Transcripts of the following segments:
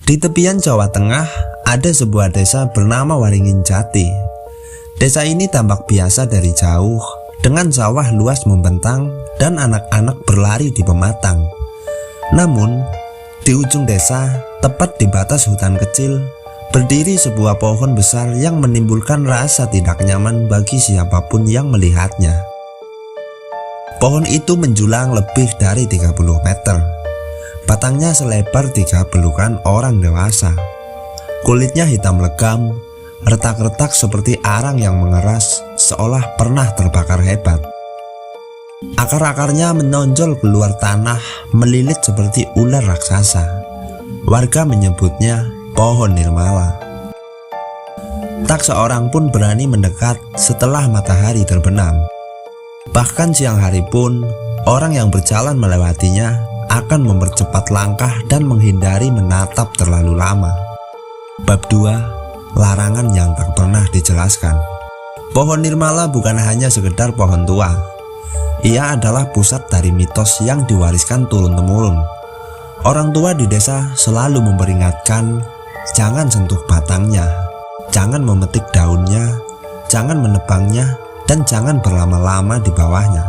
Di tepian Jawa Tengah ada sebuah desa bernama Waringin Jati. Desa ini tampak biasa dari jauh, dengan sawah luas membentang dan anak-anak berlari di pematang. Namun, di ujung desa, tepat di batas hutan kecil, berdiri sebuah pohon besar yang menimbulkan rasa tidak nyaman bagi siapapun yang melihatnya. Pohon itu menjulang lebih dari 30 meter. Batangnya selebar 3 pelukan orang dewasa. Kulitnya hitam legam, retak-retak seperti arang yang mengeras, seolah pernah terbakar hebat. Akar-akarnya menonjol keluar tanah, melilit seperti ular raksasa. Warga menyebutnya pohon nirmala. Tak seorang pun berani mendekat setelah matahari terbenam. Bahkan siang hari pun, orang yang berjalan melewatinya akan mempercepat langkah dan menghindari menatap terlalu lama. Bab 2. Larangan yang tak pernah dijelaskan. Pohon nirmala bukan hanya sekedar pohon tua. Ia adalah pusat dari mitos yang diwariskan turun-temurun. Orang tua di desa selalu memperingatkan, jangan sentuh batangnya, jangan memetik daunnya, jangan menebangnya, dan jangan berlama-lama di bawahnya.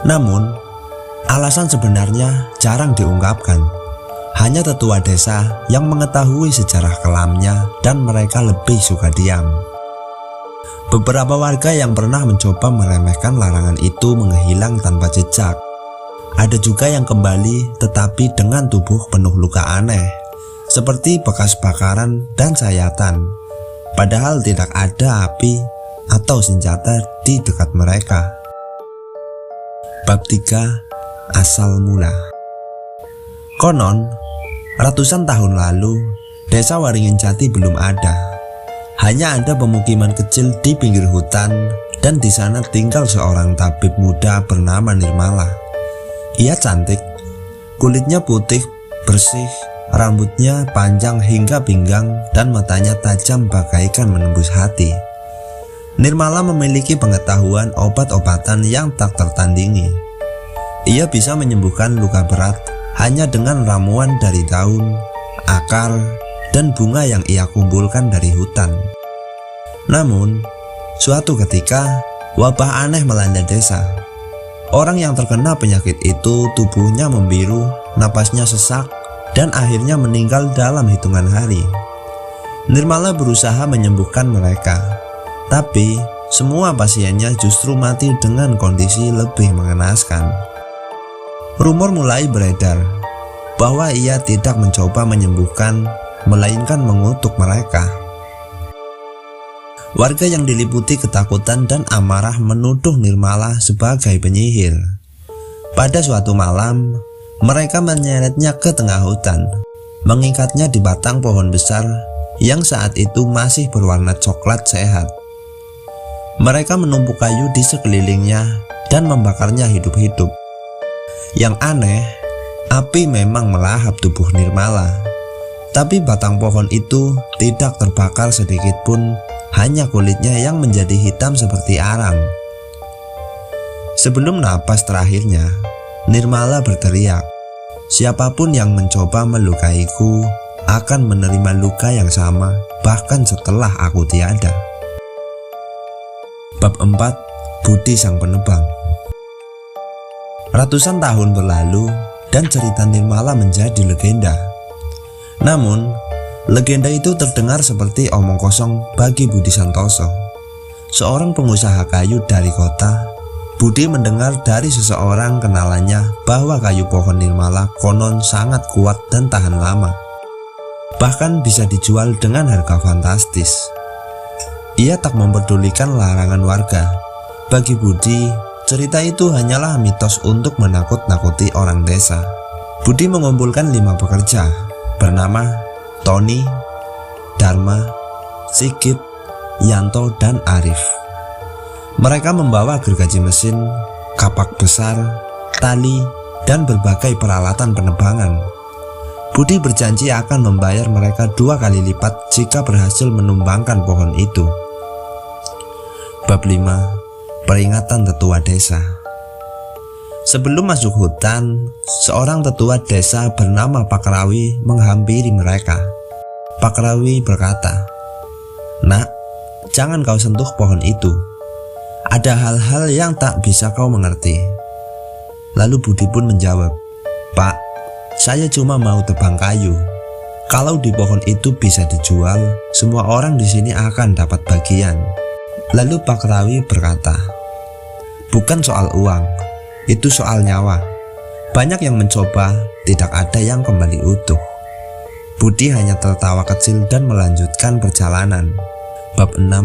Namun, alasan sebenarnya jarang diungkapkan. Hanya tetua desa yang mengetahui sejarah kelamnya dan mereka lebih suka diam. Beberapa warga yang pernah mencoba meremehkan larangan itu menghilang tanpa jejak. Ada juga yang kembali tetapi dengan tubuh penuh luka aneh, seperti bekas bakaran dan sayatan. Padahal tidak ada api atau senjata di dekat mereka. Bab 3. Asal mula. Konon, ratusan tahun lalu, desa Waringin Jati belum ada. Hanya ada pemukiman kecil di pinggir hutan, dan di sana tinggal seorang tabib muda bernama Nirmala. Ia cantik, kulitnya putih, bersih, rambutnya panjang hingga pinggang, dan matanya tajam bagaikan menembus hati. Nirmala memiliki pengetahuan obat-obatan yang tak tertandingi. Ia bisa menyembuhkan luka berat hanya dengan ramuan dari daun, akar, dan bunga yang ia kumpulkan dari hutan. Namun, suatu ketika wabah aneh melanda desa. Orang yang terkena penyakit itu tubuhnya membiru, napasnya sesak, dan akhirnya meninggal dalam hitungan hari. Nirmala berusaha menyembuhkan mereka, tapi semua pasiennya justru mati dengan kondisi lebih mengenaskan. Rumor mulai beredar bahwa ia tidak mencoba menyembuhkan, melainkan mengutuk mereka. Warga yang diliputi ketakutan dan amarah menuduh Nirmala sebagai penyihir. Pada suatu malam, mereka menyeretnya ke tengah hutan, mengikatnya di batang pohon besar yang saat itu masih berwarna coklat sehat. Mereka menumpuk kayu di sekelilingnya dan membakarnya hidup-hidup. Yang aneh, api memang melahap tubuh Nirmala, tapi batang pohon itu tidak terbakar sedikit pun, hanya kulitnya yang menjadi hitam seperti arang. Sebelum napas terakhirnya, Nirmala berteriak, "Siapapun yang mencoba melukaiku akan menerima luka yang sama, bahkan setelah aku tiada." Bab 4. Budi Sang Penebang. Ratusan tahun berlalu dan cerita Nirmala menjadi legenda. Namun, legenda itu terdengar seperti omong kosong bagi Budi Santoso. Seorang pengusaha kayu dari kota, Budi mendengar dari seseorang kenalannya bahwa kayu pohon Nirmala konon sangat kuat dan tahan lama. Bahkan bisa dijual dengan harga fantastis. Ia tak memperdulikan larangan warga. Bagi Budi, cerita itu hanyalah mitos untuk menakut-nakuti orang desa. Budi mengumpulkan 5 pekerja bernama Tony, Dharma, Sigit, Yanto, dan Arif. Mereka membawa gergaji mesin, kapak besar, tali, dan berbagai peralatan penebangan. Budi berjanji akan membayar mereka 2 kali lipat jika berhasil menumbangkan pohon itu. Bab 5. Peringatan tetua desa. Sebelum masuk hutan, seorang tetua desa bernama Pak Rawi menghampiri mereka. Pak Rawi berkata, "Nak, jangan kau sentuh pohon itu. Ada hal-hal yang tak bisa kau mengerti." Lalu Budi pun menjawab, "Pak, saya cuma mau tebang kayu. Kalau di pohon itu bisa dijual, semua orang di sini akan dapat bagian." Lalu Pak Rawi berkata, "Bukan soal uang, itu soal nyawa. Banyak yang mencoba, tidak ada yang kembali utuh." Budi hanya tertawa kecil dan melanjutkan perjalanan. Bab 6.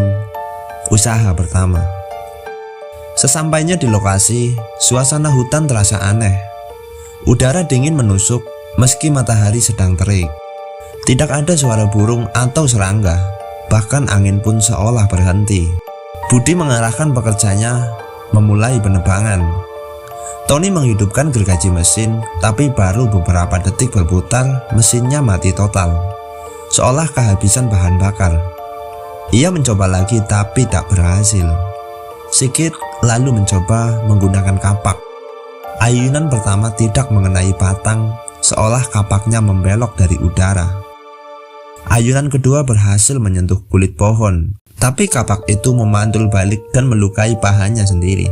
Usaha pertama. Sesampainya di lokasi, suasana hutan terasa aneh. Udara dingin menusuk meski matahari sedang terik. Tidak ada suara burung atau serangga, bahkan angin pun seolah berhenti. Budi mengarahkan pekerjanya memulai penebangan. Tony menghidupkan gergaji mesin, tapi baru beberapa detik berputar, mesinnya mati total, seolah kehabisan bahan bakar. Ia mencoba lagi tapi tak berhasil. Sigit lalu mencoba menggunakan kapak. Ayunan pertama tidak mengenai batang, seolah kapaknya membelok dari udara. Ayunan kedua berhasil menyentuh kulit pohon, tapi kapak itu memantul balik dan melukai pahanya sendiri.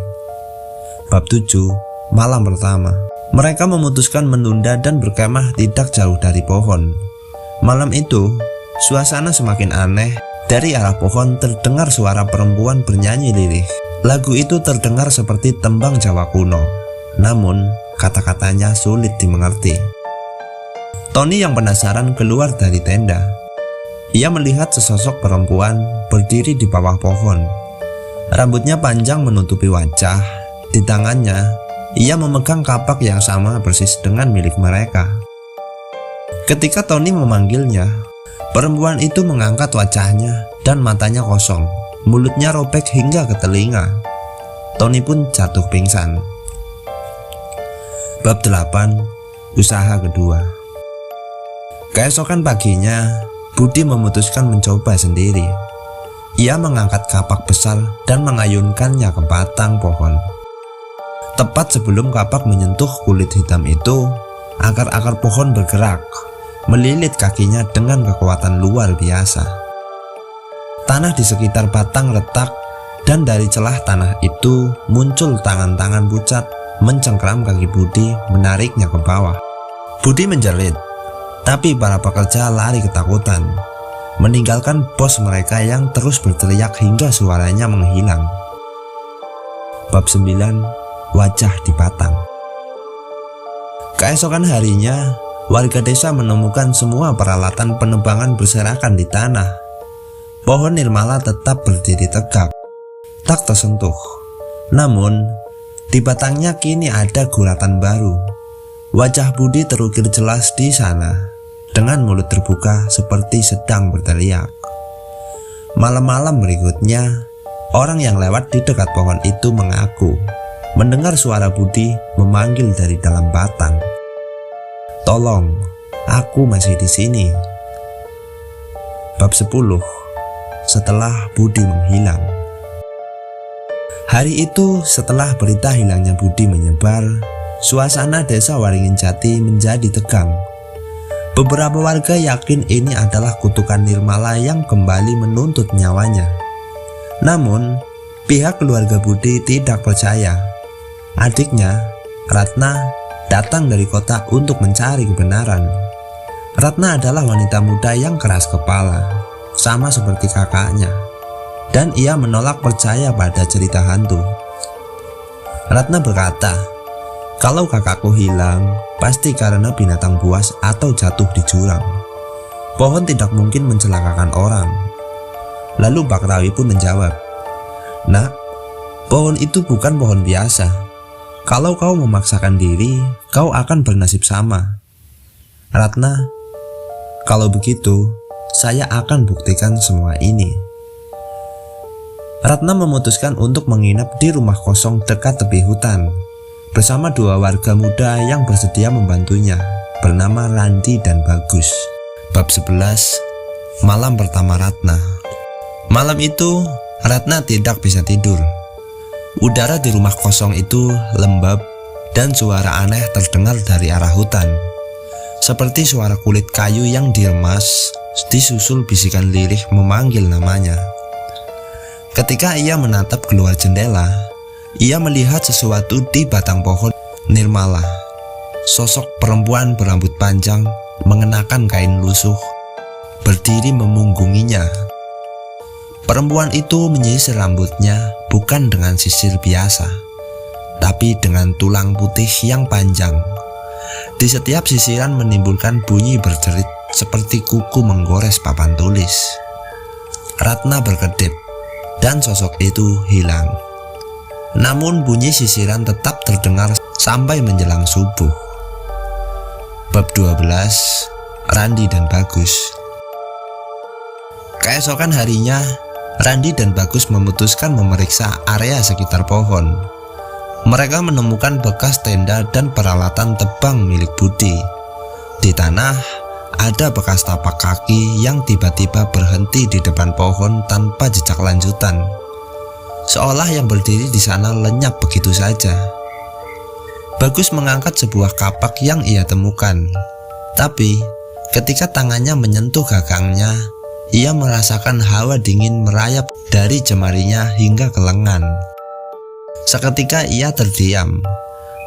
Bab 7. Malam pertama. Mereka memutuskan menunda dan berkemah tidak jauh dari pohon. Malam itu, suasana semakin aneh. Dari arah pohon terdengar suara perempuan bernyanyi lirih. Lagu itu terdengar seperti tembang Jawa kuno, namun kata-katanya sulit dimengerti. Tony yang penasaran keluar dari tenda. Ia melihat sesosok perempuan berdiri di bawah pohon. Rambutnya panjang menutupi wajah. Di tangannya ia memegang kapak yang sama persis dengan milik mereka. Ketika Tony memanggilnya, perempuan itu mengangkat wajahnya dan matanya kosong. Mulutnya robek hingga ke telinga. Tony pun jatuh pingsan. Bab 8. Usaha kedua. Keesokan paginya, Budi memutuskan mencoba sendiri. Ia mengangkat kapak besar dan mengayunkannya ke batang pohon. Tepat sebelum kapak menyentuh kulit hitam itu, akar-akar pohon bergerak, melilit kakinya dengan kekuatan luar biasa. Tanah di sekitar batang retak, dan dari celah tanah itu muncul tangan-tangan pucat mencengkram kaki Budi, menariknya ke bawah. Budi menjerit, tapi para pekerja lari ketakutan, meninggalkan bos mereka yang terus berteriak hingga suaranya menghilang. Bab 9. Wajah di batang. Keesokan harinya, warga desa menemukan semua peralatan penebangan berserakan di tanah. Pohon nirmala tetap berdiri tegak, tak tersentuh. Namun, di batangnya kini ada guratan baru. Wajah Budi terukir jelas di sana, dengan mulut terbuka seperti sedang berteriak. Malam-malam berikutnya, orang yang lewat di dekat pohon itu mengaku mendengar suara Budi memanggil dari dalam batang, "Tolong, aku masih di sini." Bab 10. Setelah Budi menghilang. Hari itu, setelah berita hilangnya Budi menyebar, suasana desa Waringin Jati menjadi tegang. Beberapa warga yakin ini adalah kutukan nirmala yang kembali menuntut nyawanya. Namun, pihak keluarga Budi tidak percaya. Adiknya, Ratna, datang dari kota untuk mencari kebenaran. Ratna adalah wanita muda yang keras kepala, sama seperti kakaknya, dan ia menolak percaya pada cerita hantu. Ratna berkata, "Kalau kakakku hilang, pasti karena binatang buas atau jatuh di jurang. Pohon tidak mungkin mencelakakan orang." Lalu Pak Rawi pun menjawab, "Nak, pohon itu bukan pohon biasa. Kalau kau memaksakan diri, kau akan bernasib sama." "Ratna, kalau begitu, saya akan buktikan semua ini." Ratna memutuskan untuk menginap di rumah kosong dekat tepi hutan bersama dua warga muda yang bersedia membantunya, bernama Randi dan Bagus. Bab 11. Malam pertama Ratna. Malam itu, Ratna tidak bisa tidur. Udara di rumah kosong itu lembab dan suara aneh terdengar dari arah hutan, seperti suara kulit kayu yang diremas, disusul bisikan lirih memanggil namanya. Ketika ia menatap keluar jendela, ia melihat sesuatu di batang pohon nirmala. Sosok perempuan berambut panjang mengenakan kain lusuh berdiri memunggunginya. Perempuan itu menyisir rambutnya bukan dengan sisir biasa, tapi dengan tulang putih yang panjang. Di setiap sisiran menimbulkan bunyi berderit seperti kuku menggores papan tulis. Ratna berkedip dan sosok itu hilang. Namun bunyi sisiran tetap terdengar sampai menjelang subuh. Bab 12, Randi dan Bagus. Keesokan harinya, Randi dan Bagus memutuskan memeriksa area sekitar pohon. Mereka menemukan bekas tenda dan peralatan tebang milik Budi. Di tanah, ada bekas tapak kaki yang tiba-tiba berhenti di depan pohon tanpa jejak lanjutan. Seolah yang berdiri di sana lenyap begitu saja. Bagus mengangkat sebuah kapak yang ia temukan. Tapi, ketika tangannya menyentuh gagangnya, ia merasakan hawa dingin merayap dari jemarinya hingga ke lengan. Seketika ia terdiam,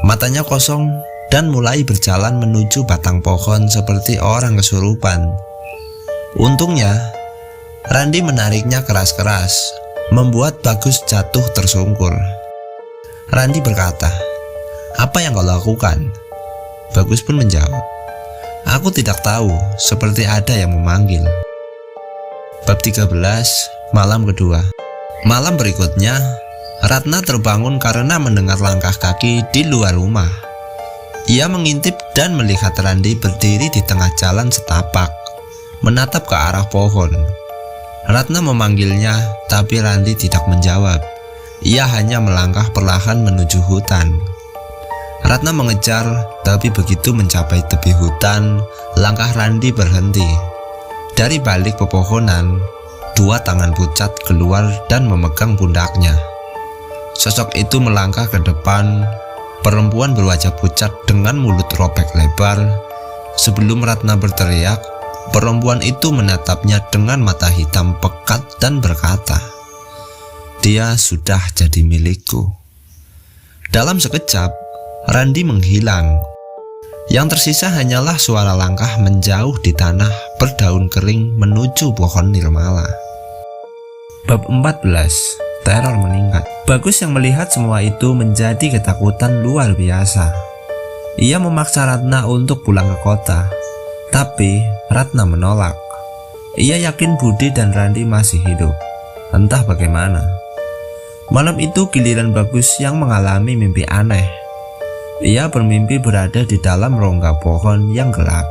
matanya kosong dan mulai berjalan menuju batang pohon seperti orang kesurupan. Untungnya, Randi menariknya keras-keras, membuat Bagus jatuh tersungkur. Randi berkata, "Apa yang kau lakukan?" Bagus pun menjawab, "Aku tidak tahu, seperti ada yang memanggil." Bab 13, malam kedua. Malam berikutnya, Ratna terbangun karena mendengar langkah kaki di luar rumah. Ia mengintip dan melihat Randi berdiri di tengah jalan setapak, menatap ke arah pohon. Ratna memanggilnya, tapi Randi tidak menjawab. Ia hanya melangkah perlahan menuju hutan. Ratna mengejar, tapi begitu mencapai tepi hutan, langkah Randi berhenti. Dari balik pepohonan, dua tangan pucat keluar dan memegang pundaknya. Sosok itu melangkah ke depan. Perempuan berwajah pucat dengan mulut robek lebar. Sebelum Ratna berteriak, perempuan itu menatapnya dengan mata hitam pekat dan berkata, "Dia sudah jadi milikku." Dalam sekejap, Randi menghilang. Yang tersisa hanyalah suara langkah menjauh di tanah berdaun kering menuju pohon nirmala. Bab 14, teror meningkat. Bagus yang melihat semua itu menjadi ketakutan luar biasa. Ia memaksa Ratna untuk pulang ke kota, tapi Ratna menolak. Ia yakin Budi dan Randi masih hidup, entah bagaimana. Malam itu giliran Bagus yang mengalami mimpi aneh. Ia bermimpi berada di dalam rongga pohon yang gelap,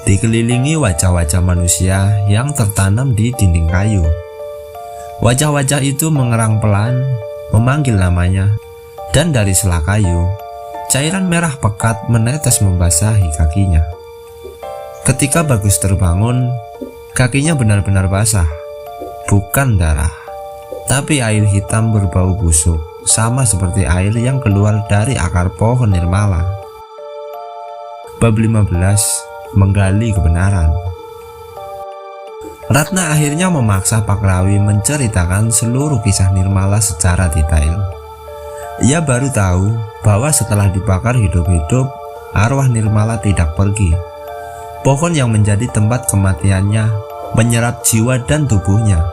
dikelilingi wajah-wajah manusia yang tertanam di dinding kayu. Wajah-wajah itu mengerang pelan, memanggil namanya, dan dari sela kayu, cairan merah pekat menetes membasahi kakinya. Ketika Bagus terbangun, kakinya benar-benar basah, bukan darah, tapi air hitam berbau busuk, sama seperti air yang keluar dari akar pohon nirmala. Bab 15, menggali kebenaran. Ratna akhirnya memaksa Pak Rawi menceritakan seluruh kisah nirmala secara detail. Ia baru tahu bahwa setelah dibakar hidup-hidup, arwah nirmala tidak pergi. Pohon yang menjadi tempat kematiannya menyerap jiwa dan tubuhnya,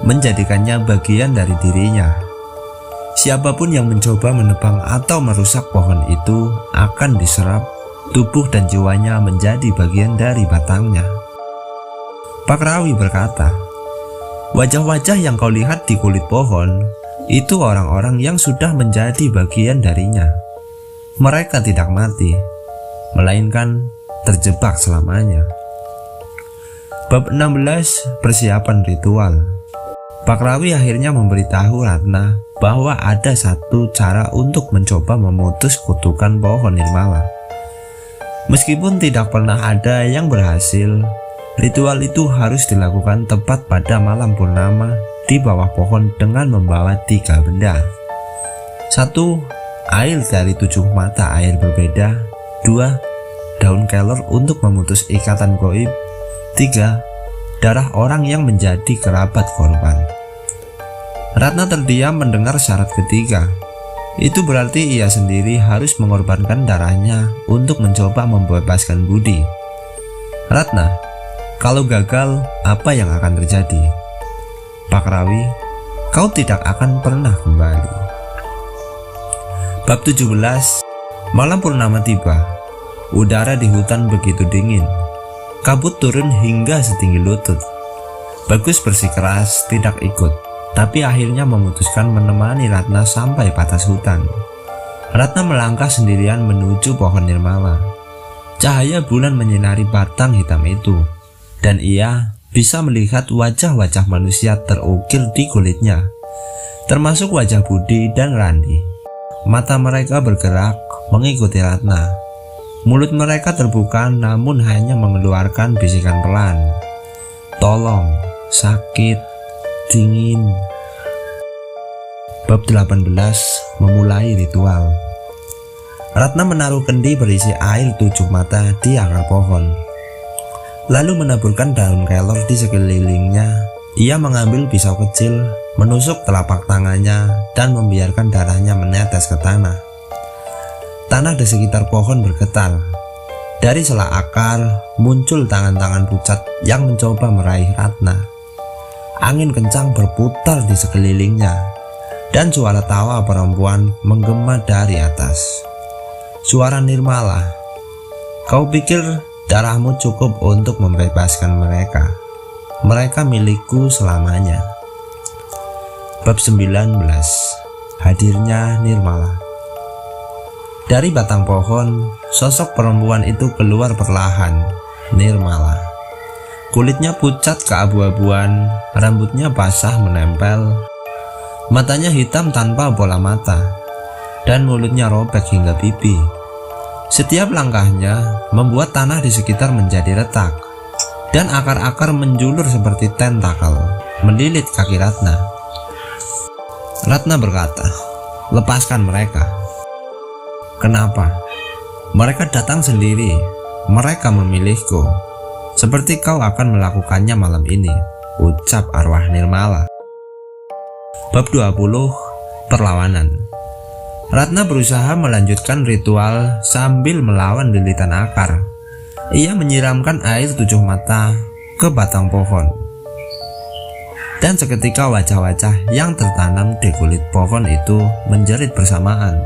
menjadikannya bagian dari dirinya. Siapapun yang mencoba menebang atau merusak pohon itu akan diserap, tubuh dan jiwanya menjadi bagian dari batangnya. Pak Rawi berkata, "Wajah-wajah yang kau lihat di kulit pohon, itu orang-orang yang sudah menjadi bagian darinya. Mereka tidak mati, melainkan terjebak selamanya." Bab 16, persiapan ritual. Pak Rawi akhirnya memberitahu Ratna bahwa ada satu cara untuk mencoba memutus kutukan pohon nirmala. Meskipun tidak pernah ada yang berhasil, ritual itu harus dilakukan tepat pada malam purnama di bawah pohon dengan membawa 3 benda. 1. air dari 7 mata air berbeda. 2. Daun kelor untuk memutus ikatan gaib. 3. Darah orang yang menjadi kerabat korban. Ratna terdiam mendengar syarat ketiga. Itu berarti ia sendiri harus mengorbankan darahnya untuk mencoba membebaskan Budi. Ratna, kalau gagal, apa yang akan terjadi? Pakrawi, kau tidak akan pernah kembali. Bab 17. Malam purnama tiba. Udara di hutan begitu dingin. Kabut turun hingga setinggi lutut. Bagus bersikeras tidak ikut, tapi akhirnya memutuskan menemani Ratna sampai batas hutan. Ratna melangkah sendirian menuju pohon nirmala. Cahaya bulan menyinari batang hitam itu, dan ia bisa melihat wajah-wajah manusia terukir di kulitnya, termasuk wajah Budi dan Randi. Mata mereka bergerak mengikuti Ratna. Mulut mereka terbuka namun hanya mengeluarkan bisikan pelan. Tolong, sakit, dingin. Bab 18. Memulai ritual. Ratna menaruh kendi berisi air 7 mata di akar pohon, lalu menaburkan daun kelor di sekelilingnya. Ia mengambil pisau kecil, menusuk telapak tangannya, dan membiarkan darahnya menetes ke tanah. Tanah di sekitar pohon bergetar. Dari sela akar muncul tangan-tangan pucat yang mencoba meraih Ratna. Angin kencang berputar di sekelilingnya, dan suara tawa perempuan menggema dari atas. Suara nirmala, kau pikir darahmu cukup untuk membebaskan mereka? Mereka milikku selamanya. Bab 19. Hadirnya Nirmala. Dari batang pohon, sosok perempuan itu keluar perlahan. Nirmala. Kulitnya pucat keabu-abuan, rambutnya basah menempel, matanya hitam tanpa bola mata, dan mulutnya robek hingga pipi. Setiap langkahnya membuat tanah di sekitar menjadi retak, dan akar-akar menjulur seperti tentakel melilit kaki Ratna. Ratna berkata, lepaskan mereka. Kenapa? Mereka datang sendiri. Mereka memilihku. Seperti kau akan melakukannya malam ini, ucap arwah Nirmala. Bab 20. Perlawanan. Ratna berusaha melanjutkan ritual sambil melawan lilitan akar. Ia menyiramkan air 7 mata ke batang pohon, dan seketika wajah-wajah yang tertanam di kulit pohon itu menjerit bersamaan.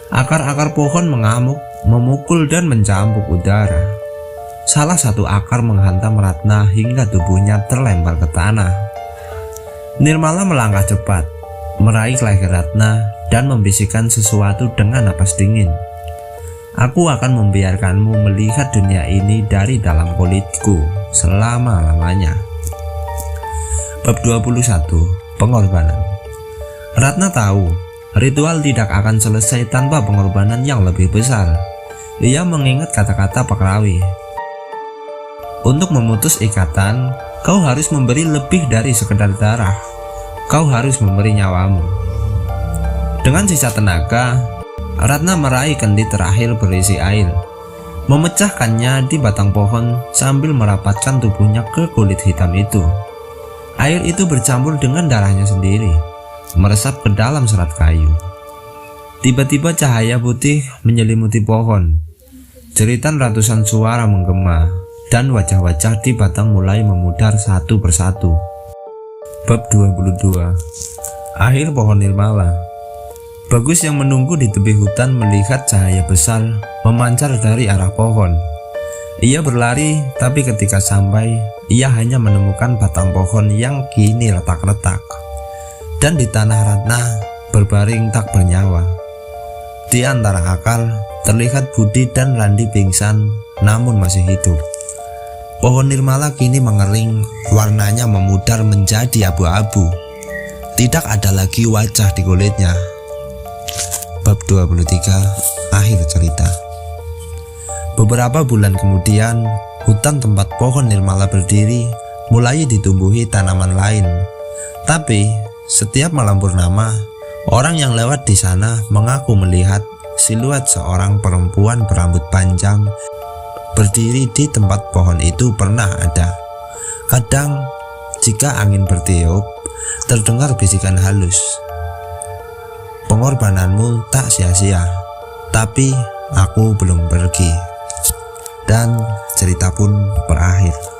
Akar-akar pohon mengamuk, memukul dan mencambuk udara. Salah satu akar menghantam Ratna hingga tubuhnya terlempar ke tanah. Nirmala melangkah cepat, meraih leher Ratna dan membisikkan sesuatu dengan napas dingin. Aku akan membiarkanmu melihat dunia ini dari dalam kulitku selama-lamanya. Bab 21. Pengorbanan. Ratna tahu ritual tidak akan selesai tanpa pengorbanan yang lebih besar. Ia mengingat kata-kata Pakrawi. Untuk memutus ikatan, kau harus memberi lebih dari sekedar darah. Kau harus memberi nyawamu. Dengan sisa tenaga, Ratna meraih kendi terakhir berisi air, memecahkannya di batang pohon sambil merapatkan tubuhnya ke kulit hitam itu. Air itu bercampur dengan darahnya sendiri, meresap ke dalam serat kayu. Tiba-tiba cahaya putih menyelimuti pohon. Jeritan ratusan suara menggema, dan wajah-wajah di batang mulai memudar satu persatu. Bab 22. Akhir pohon nirmala. Bagus yang menunggu di tepi hutan melihat cahaya besar memancar dari arah pohon. Ia berlari, tapi ketika sampai, ia hanya menemukan batang pohon yang kini retak-retak. Dan di tanah Ratna berbaring tak bernyawa. Di antara akar terlihat Budi dan Randi pingsan namun masih hidup. Pohon nirmala kini mengering, warnanya memudar menjadi abu-abu. Tidak ada lagi wajah di kulitnya. Bab 23. Akhir cerita. Beberapa bulan kemudian, hutan tempat pohon nirmala berdiri mulai ditumbuhi tanaman lain. Tapi setiap malam purnama, Orang yang lewat di sana mengaku melihat siluet seorang perempuan berambut panjang berdiri di tempat pohon itu pernah ada. Kadang jika angin bertiup, terdengar bisikan halus, "Pengorbananmu tak sia-sia, tapi aku belum pergi." Dan cerita pun berakhir.